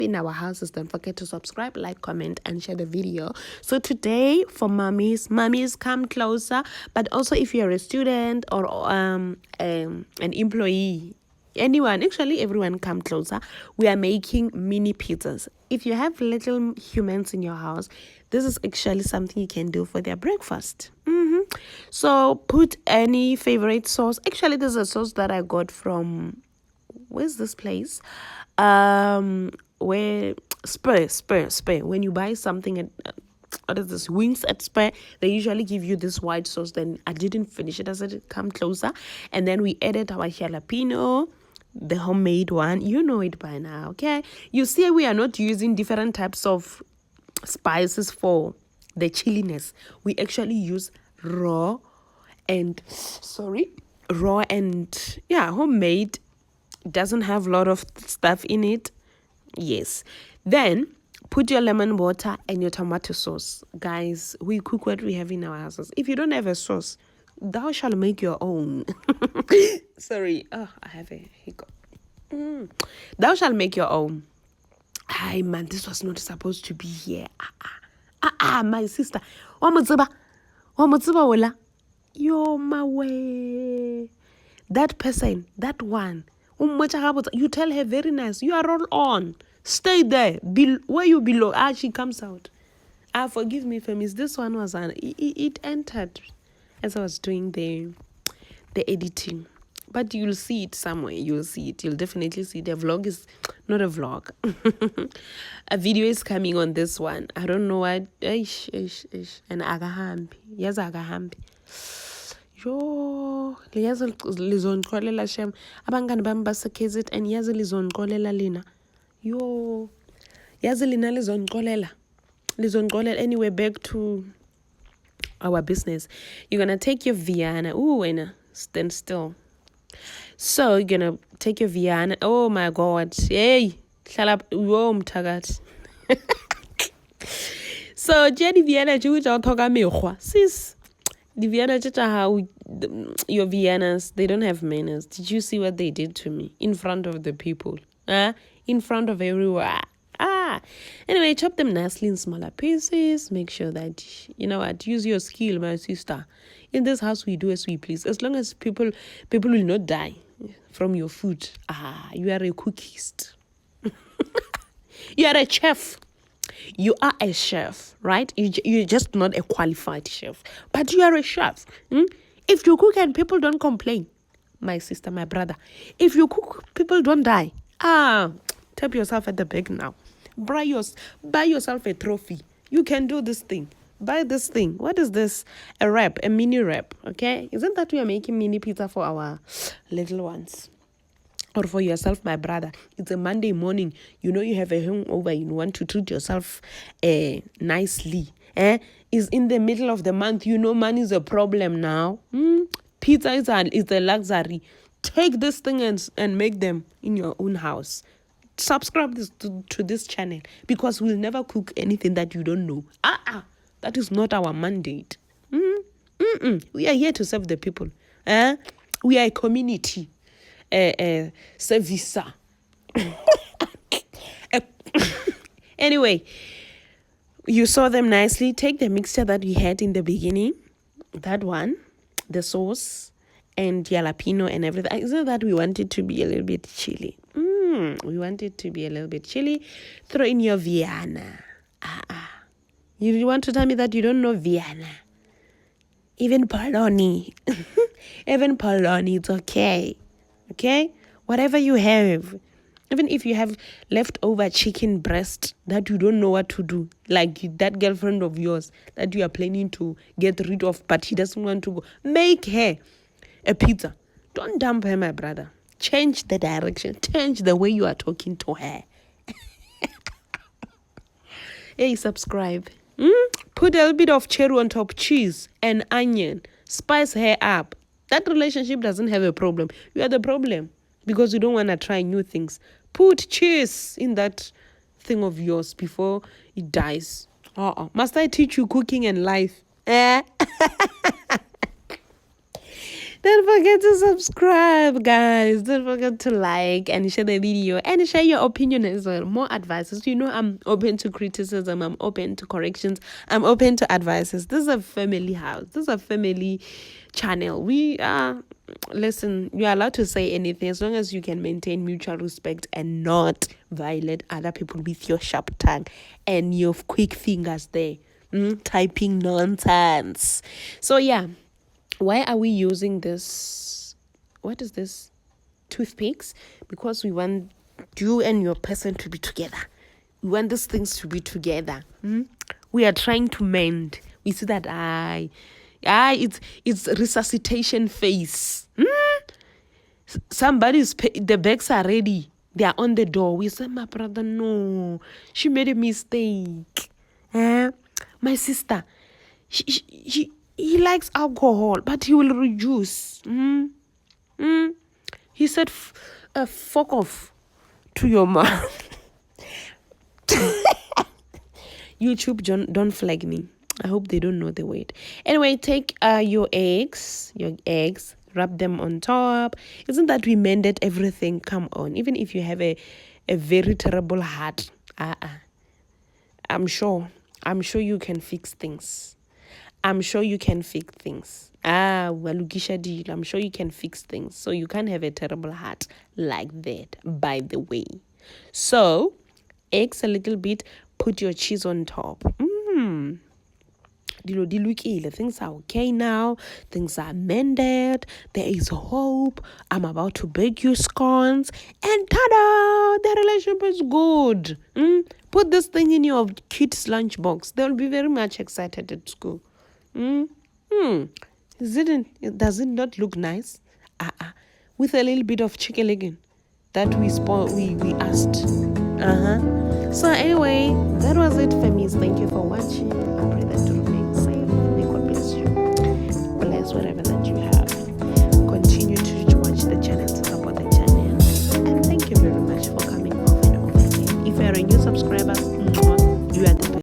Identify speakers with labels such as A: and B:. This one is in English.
A: in our houses, don't forget to subscribe, like, comment, and share the video. So today, for mummies, come closer. But also, if you're a student or an employee, anyone, actually everyone, come closer. We are making mini pizzas. If you have little humans in your house, this is actually something you can do for their breakfast. So put any favorite sauce. Actually, there's a sauce that I got from, where's this place? Where Spur. When you buy something at what is this, Wings at Spur, they usually give you this white sauce. Then I didn't finish it. I said, come closer. And then we added our jalapeno, the homemade one. You know it by now, okay? You see, we are not using different types of spices for the chilliness. We actually use raw and homemade. Doesn't have a lot of stuff in it. Yes. Then put your lemon water and your tomato sauce. Guys, we cook what we have in our houses. If you don't have a sauce, thou shalt make your own. Sorry. Oh, I have a hiccup. Thou shalt make your own. Hi, man, this was not supposed to be here. My sister. Wamutsiba wala. Yo, my way. That person, that one. You tell her, very nice. You are all on. Stay there. Where you belong. She comes out. Forgive me, famies. This one was it entered as I was doing the editing. But you'll see it somewhere. You'll see it. You'll definitely see it. The vlog is not a vlog. A video is coming on this one. I don't know what. And agahambi. Yes, agahambi. Yo, liyazi lizongiqolela shem. Abangani bami baseKZN and yazi lizongiqolela lina. Yo, yazi lina lizongiqolela. Anyway, back to our business. You're gonna take your Vienna. Wena, stand still. So you're gonna take your Vienna. Oh my God. Hey, mtagat. So Jenny Vienna juja toga mekgwa. Sis, the Vienna how your Viennas, they don't have manners. Did you see what they did to me in front of the people? In front of everyone. Anyway, chop them nicely in smaller pieces. Make sure that, you know what, use your skill, my sister. In this house, we do as we please. As long as people will not die from your food. You are a cookist. You are a chef. You are a chef, right? You're just not a qualified chef. But you are a chef. If you cook and people don't complain, my sister, my brother, if you cook, people don't die. Tap yourself at the back now. Buy yourself a trophy. You can do this thing. Buy this thing. What is this? A wrap, a mini wrap, okay? Isn't that we are making mini pizza for our little ones? Or for yourself, my brother. It's a Monday morning. You know you have a hangover. You want to treat yourself nicely. It's in the middle of the month. You know money is a problem now. Pizza is a luxury. Take this thing and make them in your own house. Subscribe to this channel because we'll never cook anything that you don't know. That is not our mandate. We are here to serve the people. We are a community servicer. Anyway, you saw them nicely. Take the mixture that we had in the beginning, that one, the sauce and jalapeno and everything. Isn't that we want it to be a little bit chili? We want it to be a little bit chili. Throw in your Vienna. You want to tell me that you don't know Vienna? Even polony. Even polony, it's okay. Okay? Whatever you have. Even if you have leftover chicken breast that you don't know what to do, like that girlfriend of yours that you are planning to get rid of, but she doesn't want to go, make her a pizza. Don't dump her, my brother. Change the direction. Change the way you are talking to her. Hey, subscribe. Put a little bit of cherry on top, cheese and onion. Spice her up. That relationship doesn't have a problem. You are the problem because you don't want to try new things. Put cheese in that thing of yours before it dies. Must I teach you cooking and life? Don't forget to subscribe, guys. Don't forget to like and share the video and share your opinion as well. More advices. You know, I'm open to criticism. I'm open to corrections. I'm open to advices. This is a family house. This is a family channel. We are, listen, you're allowed to say anything as long as you can maintain mutual respect and not violate other people with your sharp tongue and your quick fingers there. Typing nonsense. So yeah, why are we using this? What is this? Toothpicks? Because we want you and your person to be together. We want these things to be together. We are trying to mend. We see that it's resuscitation phase. The bags are ready. They are on the door. We say, my brother, no, she made a mistake. My sister, he likes alcohol, but he will reduce. He said, fuck off to your mouth. YouTube, don't flag me. I hope they don't know the word. Anyway, take your eggs, rub them on top. Isn't that we mended everything? Come on. Even if you have a very terrible heart, I'm sure you can fix things. I'm sure you can fix things. I'm sure you can fix things. So you can't have a terrible heart like that, by the way. So, eggs a little bit, put your cheese on top. Things are okay now. Things are mended. There is hope. I'm about to bake you scones. And ta-da! The relationship is good. Put this thing in your kids' lunchbox. They'll be very much excited at school. Does it not look nice? With a little bit of chicken again that we asked. So anyway, that was it, famies. Thank you for watching.